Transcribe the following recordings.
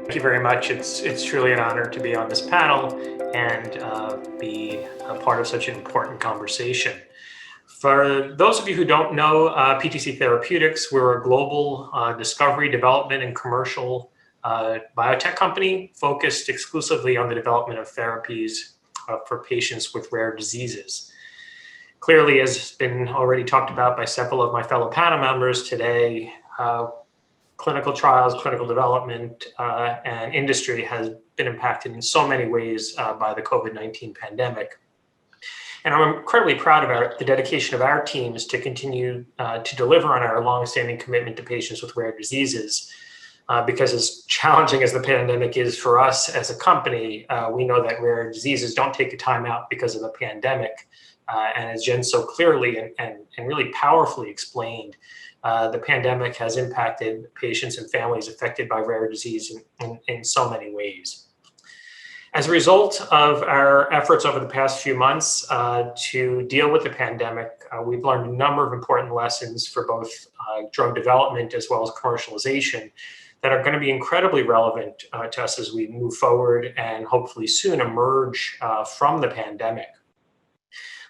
Thank you very much. It's truly an honor to be on this panel and be a part of such an important conversation. For those of you who don't know PTC Therapeutics, we're a global discovery, development, and commercial biotech company focused exclusively on the development of therapies for patients with rare diseases. Clearly, as has been already talked about by several of my fellow panel members today, clinical trials, clinical development, and industry has been impacted in so many ways by the COVID-19 pandemic. And I'm incredibly proud of the dedication of our teams to continue to deliver on our longstanding commitment to patients with rare diseases. Because as challenging as the pandemic is for us as a company, we know that rare diseases don't take a time out because of the pandemic. And as Jen so clearly and really powerfully explained, the pandemic has impacted patients and families affected by rare disease in so many ways. As a result of our efforts over the past few months to deal with the pandemic, we've learned a number of important lessons for both drug development as well as commercialization that are going to be incredibly relevant to us as we move forward and hopefully soon emerge from the pandemic.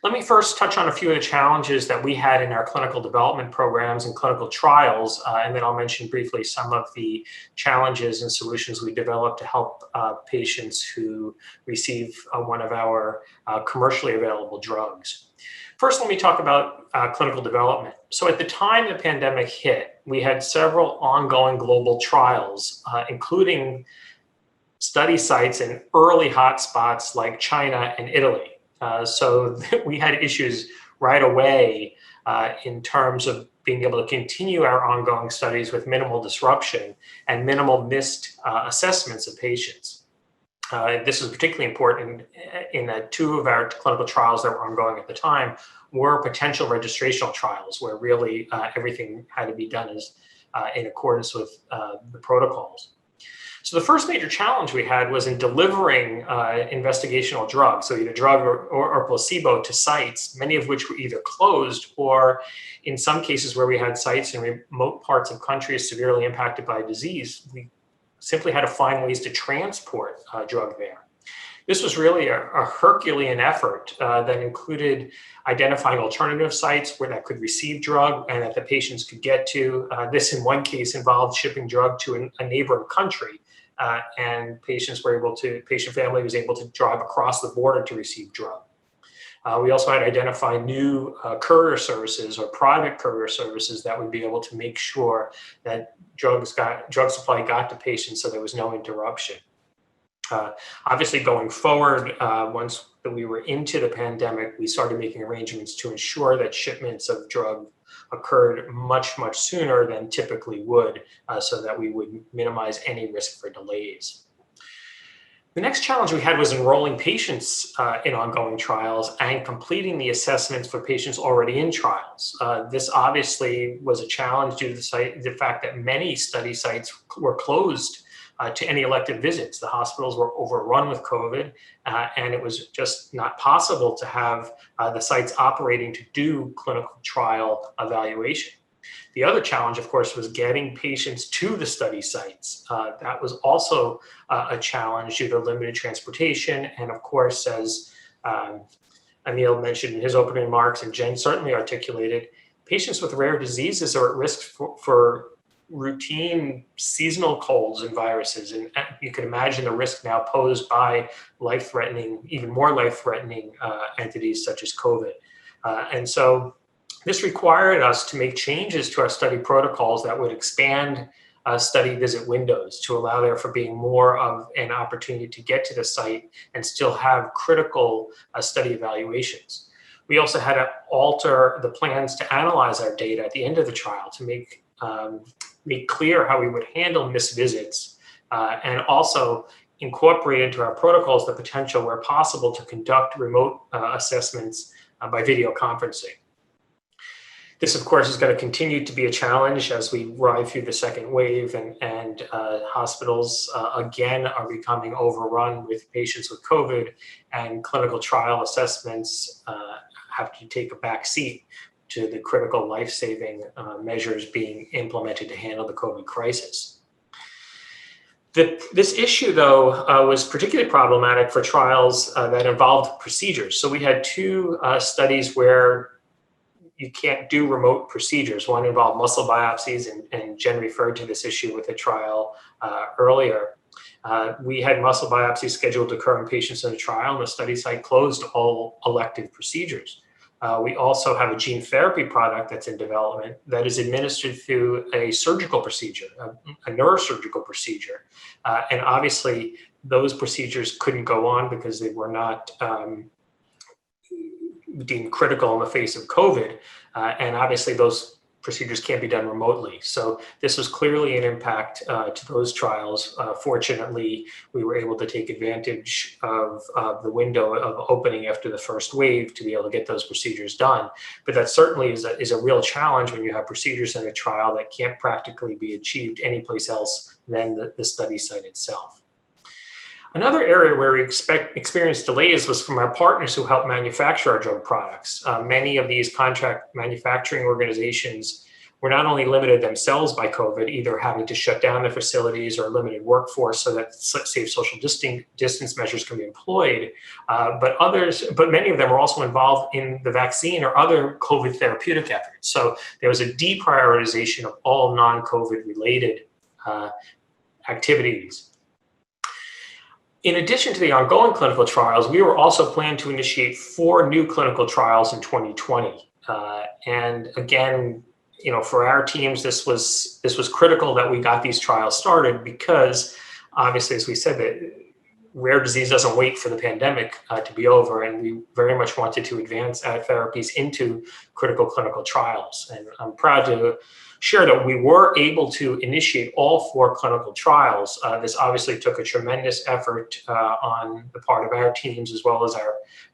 Let me first touch on a few of the challenges that we had in our clinical development programs and clinical trials, and then I'll mention briefly some of the challenges and solutions we developed to help patients who receive one of our commercially available drugs. First, let me talk about clinical development. So at the time the pandemic hit, we had several ongoing global trials, including study sites in early hotspots like China and Italy. So we had issues right away in terms of being able to continue our ongoing studies with minimal disruption and minimal missed assessments of patients. This was particularly important in that two of our clinical trials that were ongoing at the time were potential registrational trials where really everything had to be done in accordance with the protocols. So the first major challenge we had was in delivering investigational drugs, so either drug or placebo to sites, many of which were either closed or in some cases where we had sites in remote parts of countries severely impacted by disease, we simply had to find ways to transport drug there. This was really a Herculean effort that included identifying alternative sites where that could receive drug and that the patients could get to. This in one case involved shipping drug to a neighboring country. And patient family was able to drive across the border to receive drug. We also had to identify new courier services or private courier services that would be able to make sure that drug supply got to patients so there was no interruption. Obviously, going forward, once we were into the pandemic, we started making arrangements to ensure that shipments of drug occurred much, much sooner than typically would, so that we would minimize any risk for delays. The next challenge we had was enrolling patients in ongoing trials and completing the assessments for patients already in trials. This obviously was a challenge due to the fact that many study sites were closed to any elective visits. The hospitals were overrun with COVID, and it was just not possible to have the sites operating to do clinical trial evaluation. The other challenge, of course, was getting patients to the study sites. That was also a challenge due to limited transportation. And of course, as Anil mentioned in his opening remarks, and Jen certainly articulated, patients with rare diseases are at risk for routine seasonal colds and viruses. And you can imagine the risk now posed by even more life-threatening entities such as COVID. And so this required us to make changes to our study protocols that would expand study visit windows to allow there for being more of an opportunity to get to the site and still have critical study evaluations. We also had to alter the plans to analyze our data at the end of the trial to make clear how we would handle missed visits, and also incorporate into our protocols the potential where possible to conduct remote assessments by video conferencing. This, of course, is going to continue to be a challenge as we ride through the second wave, and hospitals, again, are becoming overrun with patients with COVID, and clinical trial assessments have to take a back seat to the critical life-saving measures being implemented to handle the COVID crisis. This issue, though, was particularly problematic for trials that involved procedures. So we had two studies where you can't do remote procedures. One involved muscle biopsies, and Jen referred to this issue with a trial earlier. We had muscle biopsies scheduled to occur in patients in the trial, and the study site closed all elective procedures. We also have a gene therapy product that's in development that is administered through a surgical procedure, a neurosurgical procedure. And obviously, those procedures couldn't go on because they were not deemed critical in the face of COVID. And obviously, those procedures can't be done remotely. So this was clearly an impact to those trials. Fortunately, we were able to take advantage of the window of opening after the first wave to be able to get those procedures done. But that certainly is a real challenge when you have procedures in a trial that can't practically be achieved anyplace else than the study site itself. Another area where we experienced delays was from our partners who help manufacture our drug products. Many of these contract manufacturing organizations were not only limited themselves by COVID, either having to shut down their facilities or limited workforce so that safe social distance measures can be employed, but many of them were also involved in the vaccine or other COVID therapeutic efforts. So there was a deprioritization of all non-COVID related activities. In addition to the ongoing clinical trials, we were also planning to initiate 4 new clinical trials in 2020. And again, for our teams, this was critical that we got these trials started because, obviously, as we said, that rare disease doesn't wait for the pandemic to be over, and we very much wanted to advance our therapies into critical clinical trials. And I'm proud to share that we were able to initiate all 4 clinical trials. This obviously took a tremendous effort on the part of our teams as well as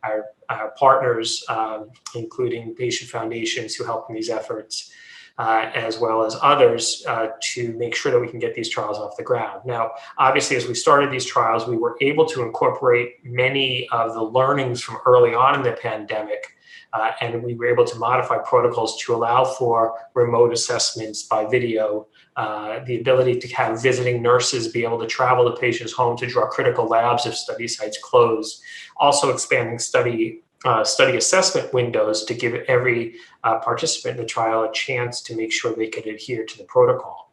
our partners, including patient foundations who helped in these efforts, as well as others to make sure that we can get these trials off the ground. Now, obviously, as we started these trials, we were able to incorporate many of the learnings from early on in the pandemic, and we were able to modify protocols to allow for remote assessments by video, the ability to have visiting nurses be able to travel to patients' home to draw critical labs if study sites closed, also expanding study assessment windows to give every participant in the trial a chance to make sure they could adhere to the protocol.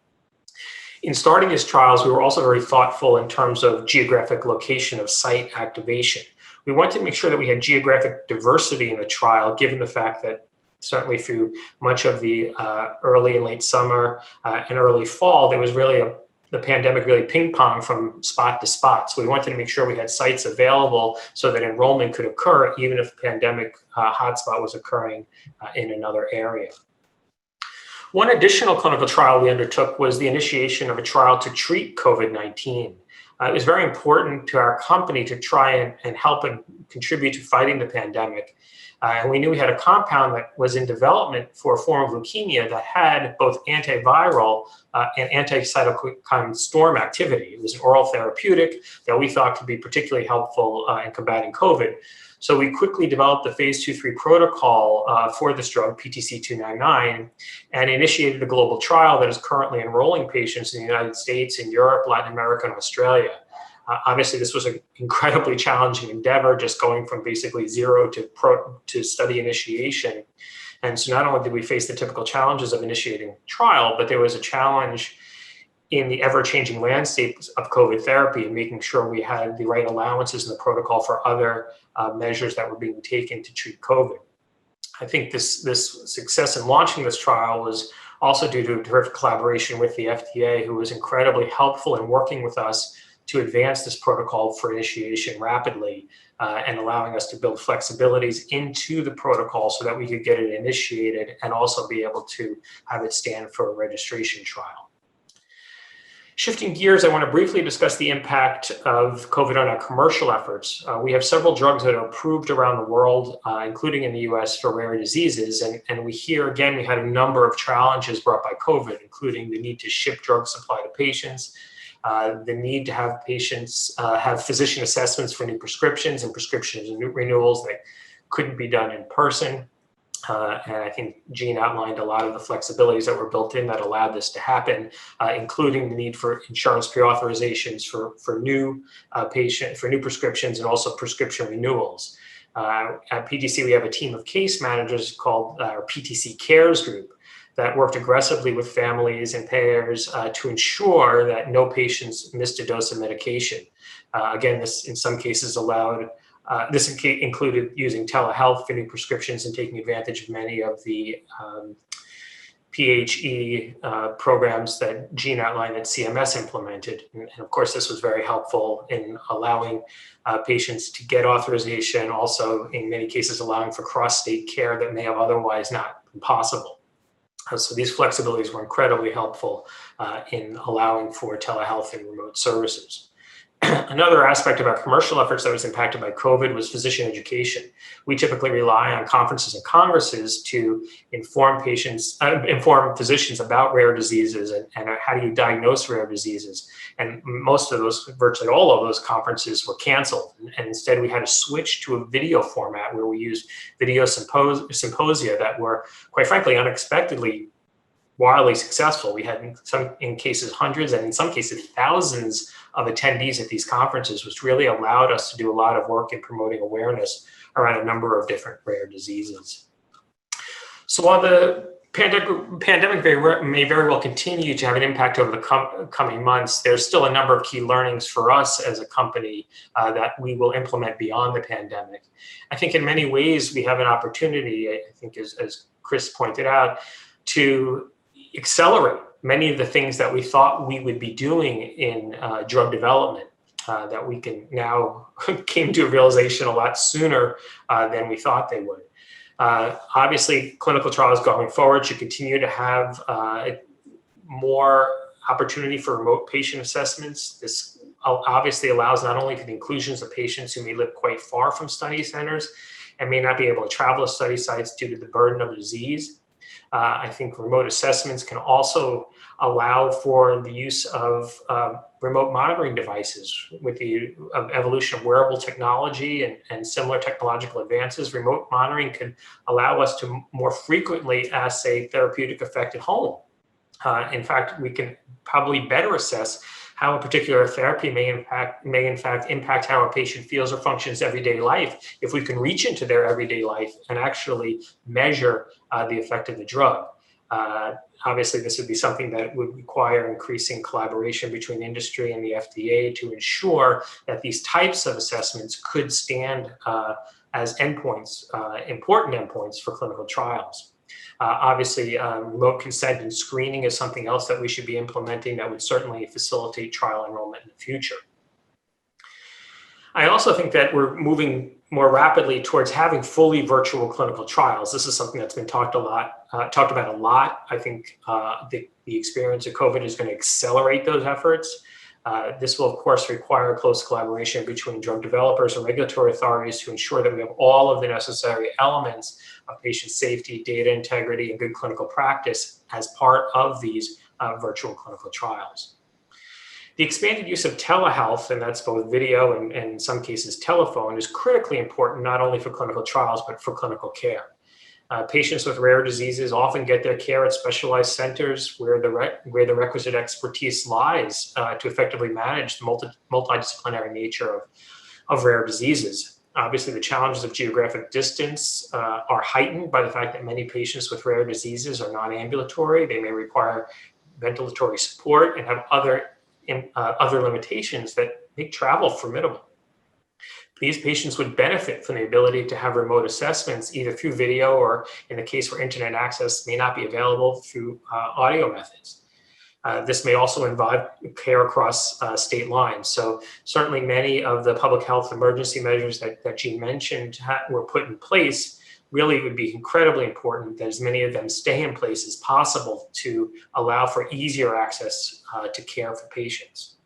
In starting these trials, we were also very thoughtful in terms of geographic location of site activation. We wanted to make sure that we had geographic diversity in the trial, given the fact that certainly through much of the early and late summer and early fall, there was really the pandemic really ping-ponged from spot to spot. So we wanted to make sure we had sites available so that enrollment could occur even if the pandemic hotspot was occurring in another area. One additional clinical trial we undertook was the initiation of a trial to treat COVID-19. It was very important to our company to try and help and contribute to fighting the pandemic. And we knew we had a compound that was in development for a form of leukemia that had both antiviral and anti-cytokine storm activity. It was an oral therapeutic that we thought could be particularly helpful in combating COVID. So we quickly developed the phase 2/3 protocol for this drug, PTC-299, and initiated a global trial that is currently enrolling patients in the United States, in Europe, Latin America, and Australia. Obviously, this was an incredibly challenging endeavor, just going from basically zero to study initiation. And so not only did we face the typical challenges of initiating a trial, but there was a challenge in the ever-changing landscape of COVID therapy and making sure we had the right allowances in the protocol for other measures that were being taken to treat COVID. I think this success in launching this trial was also due to a terrific collaboration with the FDA, who was incredibly helpful in working with us to advance this protocol for initiation rapidly and allowing us to build flexibilities into the protocol so that we could get it initiated and also be able to have it stand for a registration trial. Shifting gears, I want to briefly discuss the impact of COVID on our commercial efforts. We have several drugs that are approved around the world, including in the US for rare diseases. And we had a number of challenges brought by COVID, including the need to ship drug supply to patients, the need to have patients have physician assessments for new prescriptions and prescriptions and renewals that couldn't be done in person. And I think Jean outlined a lot of the flexibilities that were built in that allowed this to happen, including the need for insurance pre-authorizations for new new prescriptions and also prescription renewals. At PTC, we have a team of case managers called our PTC Cares Group that worked aggressively with families and payers to ensure that no patients missed a dose of medication. Again, this in some cases allowed this included using telehealth for new prescriptions and taking advantage of many of the PHE programs that Jean outlined that CMS implemented. And of course, this was very helpful in allowing patients to get authorization, also in many cases allowing for cross-state care that may have otherwise not been possible. So these flexibilities were incredibly helpful in allowing for telehealth and remote services. Another aspect of our commercial efforts that was impacted by COVID was physician education. We typically rely on conferences and congresses to inform physicians about rare diseases and how do you diagnose rare diseases. And most of those, virtually all of those conferences were canceled. And instead we had to switch to a video format where we used video symposia that were, quite frankly, unexpectedly wildly successful. We had in cases hundreds and in some cases thousands of attendees at these conferences, which really allowed us to do a lot of work in promoting awareness around a number of different rare diseases. So while the pandemic may very well continue to have an impact over the coming months, there's still a number of key learnings for us as a company that we will implement beyond the pandemic. I think in many ways we have an opportunity, I think as Chris pointed out, to accelerate many of the things that we thought we would be doing in drug development that we can now came to a realization a lot sooner than we thought they would. Obviously, clinical trials going forward should continue to have more opportunity for remote patient assessments. This obviously allows not only for the inclusions of patients who may live quite far from study centers and may not be able to travel to study sites due to the burden of the disease. I think remote assessments can also allow for the use of remote monitoring devices. With the evolution of wearable technology and similar technological advances, remote monitoring can allow us to more frequently assay therapeutic effect at home. In fact, we can probably better assess how a particular therapy may in fact impact how a patient feels or functions everyday life if we can reach into their everyday life and actually measure the effect of the drug. Obviously, this would be something that would require increasing collaboration between industry and the FDA to ensure that these types of assessments could stand as endpoints, important endpoints for clinical trials. Obviously, remote consent and screening is something else that we should be implementing that would certainly facilitate trial enrollment in the future. I also think that we're moving more rapidly towards having fully virtual clinical trials. This is something that's been talked about a lot. I think the experience of COVID is going to accelerate those efforts. This will, of course, require close collaboration between drug developers and regulatory authorities to ensure that we have all of the necessary elements of patient safety, data integrity, and good clinical practice as part of these virtual clinical trials. The expanded use of telehealth, and that's both video and in some cases telephone, is critically important not only for clinical trials, but for clinical care. Patients with rare diseases often get their care at specialized centers where the requisite expertise lies to effectively manage the multidisciplinary nature of rare diseases. Obviously, the challenges of geographic distance are heightened by the fact that many patients with rare diseases are non-ambulatory. They may require ventilatory support and have other limitations that make travel formidable. These patients would benefit from the ability to have remote assessments either through video or, in the case where internet access may not be available, through audio methods. This may also involve care across state lines. So certainly many of the public health emergency measures that Jean mentioned were put in place. Really would be incredibly important that as many of them stay in place as possible to allow for easier access to care for patients.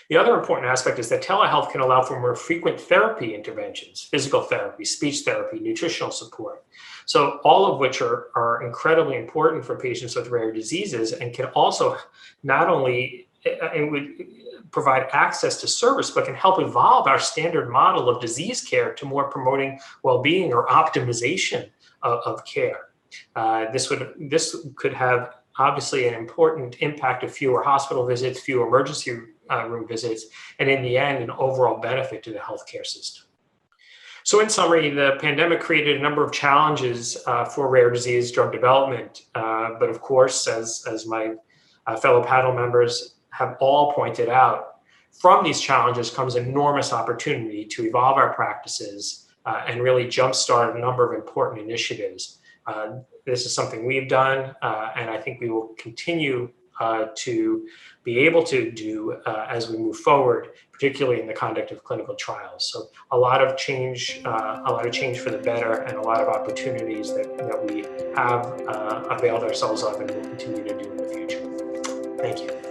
The other important aspect is that telehealth can allow for more frequent therapy interventions, physical therapy, speech therapy, nutritional support. So all of which are incredibly important for patients with rare diseases and can also not only provide access to service, but can help evolve our standard model of disease care to more promoting well-being or optimization of care. This could have obviously an important impact of fewer hospital visits, fewer emergency room visits, and in the end, an overall benefit to the healthcare system. So in summary, the pandemic created a number of challenges for rare disease drug development. But of course, as my fellow panel members have all pointed out, from these challenges comes enormous opportunity to evolve our practices and really jumpstart a number of important initiatives. This is something we've done, and I think we will continue to be able to do as we move forward, particularly in the conduct of clinical trials. So a lot of change for the better, and a lot of opportunities that we have availed ourselves of and will continue to do in the future. Thank you.